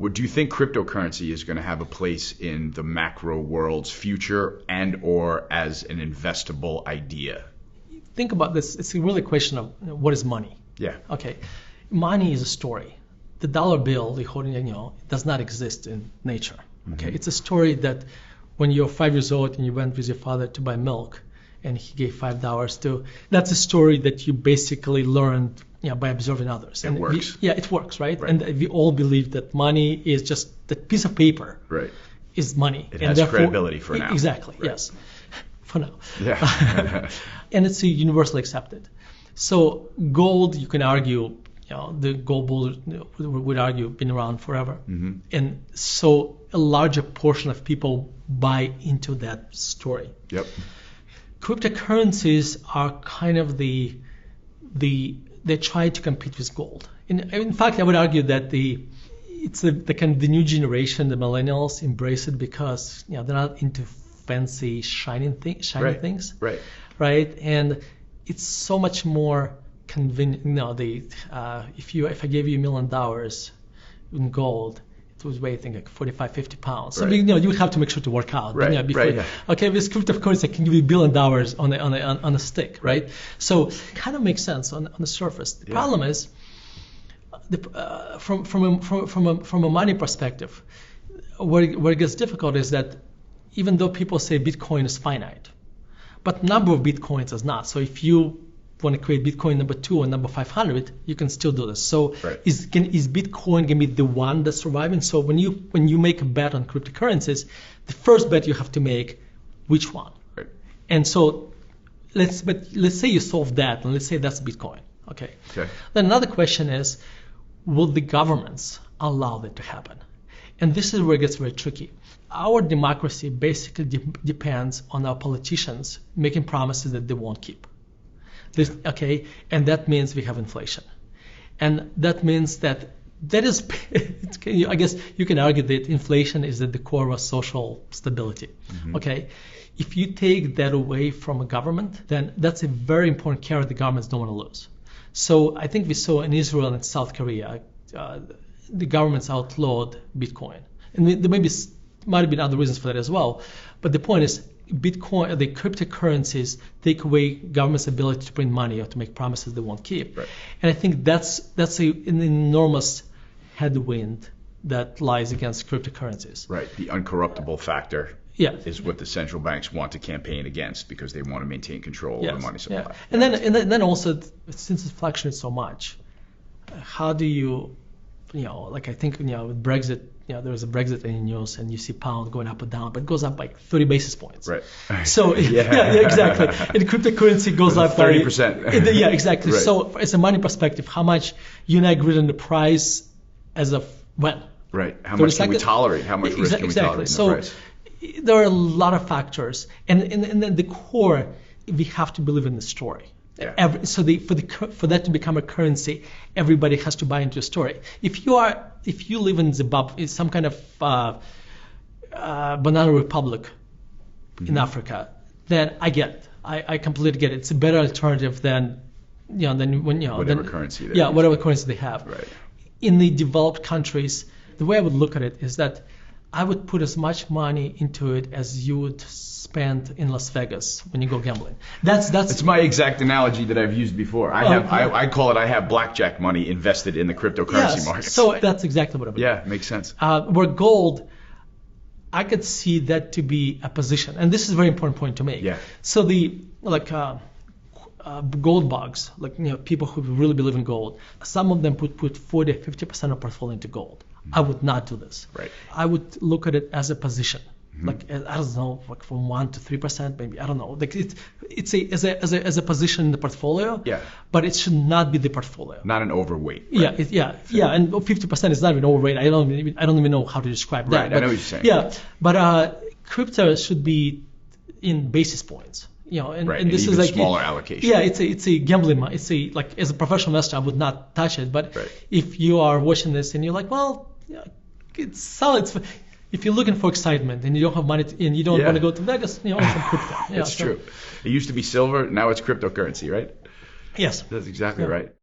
Do you think cryptocurrency is going to have a place in the macro world's future and or as an investable idea? Think about this. It's really a question of what is money? Yeah. Okay. Money is a story. The dollar bill, the holding, does not exist in nature. Okay. Mm-hmm. It's a story that when you're 5 years old and you went with your father to buy milk and he gave $5 to, that's a story that you basically learned by observing others. It works. It works, right? And we all believe that money is just that piece of paper. Right. Is money. It has credibility for now. Exactly, right. Yes. For now. Yeah. And it's universally accepted. So gold, you can argue, the gold bull would argue been around forever. Mm-hmm. And so a larger portion of people buy into that story. Yep. Cryptocurrencies are kind of they try to compete with gold. In fact, I would argue that it's the kind of the new generation, the millennials, embrace it because they're not into fancy shiny things, right? And it's so much more convenient. If I gave you $1 million in gold, it was weighing like 45, 50 pounds. So you would have to make sure to work out. Okay, with cryptocurrency, I can give you $1 billion on a stick, right? So it kind of makes sense on the surface. The problem is, from a money perspective, where it gets difficult is that even though people say Bitcoin is finite, but number of Bitcoins is not. So if you want to create Bitcoin number 2 or number 500, you can still do this. So is Bitcoin going to be the one that's surviving? So when you make a bet on cryptocurrencies, the first bet you have to make, which one? Right. And so let's say you solve that, and let's say that's Bitcoin. Okay. Then another question is, will the governments allow that to happen? And this is where it gets very tricky. Our democracy basically depends on our politicians making promises that they won't keep. And that means we have inflation. And that means that is, I guess you can argue that inflation is at the core of social stability. Mm-hmm. Okay. If you take that away from a government, then that's a very important carrot the governments don't want to lose. So I think we saw in Israel and South Korea, the governments outlawed Bitcoin. And there might have been other reasons for that as well. But the point is, Bitcoin, the cryptocurrencies take away government's ability to print money or to make promises they won't keep. Right. And I think that's an enormous headwind that lies against cryptocurrencies. Right. The uncorruptible factor is what the central banks want to campaign against because they want to maintain control of the money supply. Yeah. And then also, since it fluctuates so much, how do you, I think, with Brexit, there was a Brexit in the news, and you see pound going up or down, but it goes up by 30 basis points. Right. So exactly. And cryptocurrency goes up 30%. Yeah, exactly. Right. So, as a money perspective, how much you and I agreed on the price as of when? Right. How much can we tolerate? How much risk can we tolerate in the price? There are a lot of factors, and then the core, we have to believe in the story. Yeah. For that to become a currency, everybody has to buy into a story. If you live in Zimbabwe, some kind of banana republic in Africa, then I completely get it. It's a better alternative than whatever currency they have. Right. In the developed countries, the way I would look at it is that I would put as much money into it as you would spend in Las Vegas when you go gambling. That's my exact analogy that I've used before. I call it I have blackjack money invested in the cryptocurrency market. So that's exactly what I mean. Yeah, makes sense. Where gold, I could see that to be a position, and this is a very important point to make. Yeah. So gold bugs, people who really believe in gold, some of them put 40, 50% of portfolio into gold. I would not do this. Right. I would look at it as a position. I don't know, from 1 to 3%, maybe. I don't know. It's as a position in the portfolio. Yeah. But it should not be the portfolio. Not an overweight. Right? Yeah. And 50% is not even overweight. I don't even know how to describe that. Right. I know what you're saying. Yeah. But crypto should be in basis points. And this is smaller allocation. Yeah, it's a gambling. It's as a professional investor, I would not touch it. But if you are watching this and you're like, well, it's solid. If you're looking for excitement and you don't have money and you don't want to go to Vegas, own some crypto. That's true. It used to be silver, now it's cryptocurrency, right? Yes. That's exactly right.